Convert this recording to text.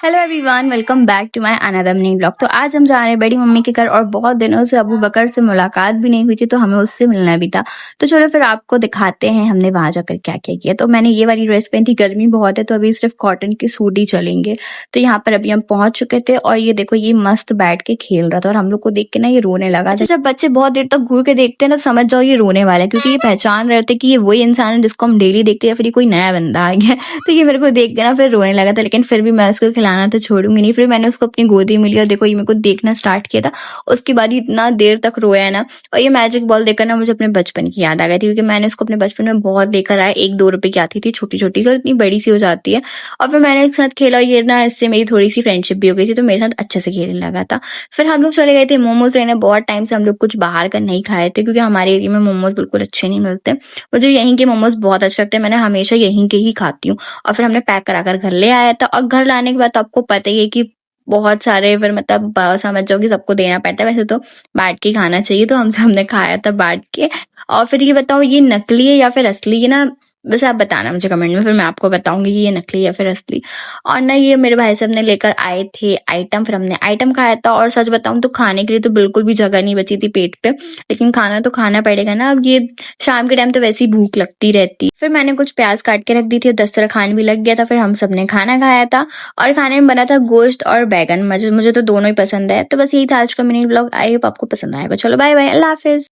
Hello everyone, welcome back to my another mini blog. तो आज हम जा रहे हैं बड़ी मम्मी के घर और बहुत दिनों से अबू बकर से मुलाकात भी नहीं हुई थी, तो हमें उससे मिलना भी था। तो चलो फिर आपको दिखाते हैं हमने वहां जाकर क्या क्या किया। तो मैंने ये वाली ड्रेस पहनी थी, गर्मी बहुत है तो अभी सिर्फ कॉटन के सूट ही चलेंगे। तो यहाँ पर अभी हम पहुंच चुके थे और ये देखो ये मस्त बैठ के खेल रहा था और हम लोग को देख के ना ये रोने लगा। अच्छा, जब बच्चे बहुत देर तक घूर के देखते हैं ना समझ जाओ ये रोने वाला है, क्योंकि ये पहचान रहे थे कि ये वही इंसान है जिसको हम डेली देखते हैं या फिर ये कोई नया बंदा आ गया। तो ये मेरे को देख के ना फिर रोने लगा था, लेकिन फिर भी मैं उसको खिलाना तो छोड़ूंगी नहीं। फिर मैंने उसको अपनी गोदी में लिया और देखो ये मेरे को देखना स्टार्ट किया था। उसके बाद ही इतना देर तक रोया है ना। और ये मैजिक बॉल देखकर ना मुझे अपने बचपन की याद आ गई थी, क्योंकि मैंने उसको अपने बचपन में बहुत लेकर आया। 1-2 रुपए की आती थी छोटी छोटी, फिर इतनी बड़ी सी हो जाती है। और फिर मैंने इसके साथ खेला, ये ना इससे मेरी थोड़ी सी फ्रेंडशिप भी हो गई थी, तो मेरे साथ अच्छे से खेलने लगा था। फिर हम लोग चले गए थे मोमोज लेने। बहुत टाइम से हम लोग कुछ बाहर का नहीं खाए थे, क्योंकि हमारे एरिया में मोमोज बिल्कुल अच्छे नहीं मिलते। मुझे यहीं के मोमोज बहुत अच्छे लगते हैं, मैंने हमेशा यहीं के ही खाती हूँ। और फिर हमने पैक करा कर घर ले आया था। और घर लाने के बाद तो आपको पता ही है कि बहुत सारे फिर मतलब समझ जाओ कि सबको देना पड़ता है। वैसे तो बांट के खाना चाहिए, तो हमने खाया था बांट के। और फिर ये बताओ ये नकली है या फिर असली है ना, बस आप बताना मुझे कमेंट में, फिर मैं आपको बताऊंगी कि ये नकली है या फिर असली। और ना ये मेरे भाई साहब ने लेकर आए थे आइटम, फिर हमने आइटम खाया था। और सच बताऊं तो खाने के लिए तो बिल्कुल भी जगह नहीं बची थी पेट पे, लेकिन खाना तो खाना पड़ेगा ना। अब ये शाम के टाइम तो वैसे ही भूख लगती रहती। फिर मैंने कुछ प्याज काट के रख दी थी, दस्तरखान भी लग गया था। फिर हम सबने खाना खाया था और खाने में बना था गोश्त और बैगन। मुझे तो दोनों ही पसंद है। तो बस यही था आज का मिनी ब्लॉग। आई होप आपको पसंद आएगा। चलो बाय बाय, अल्लाह हाफिज।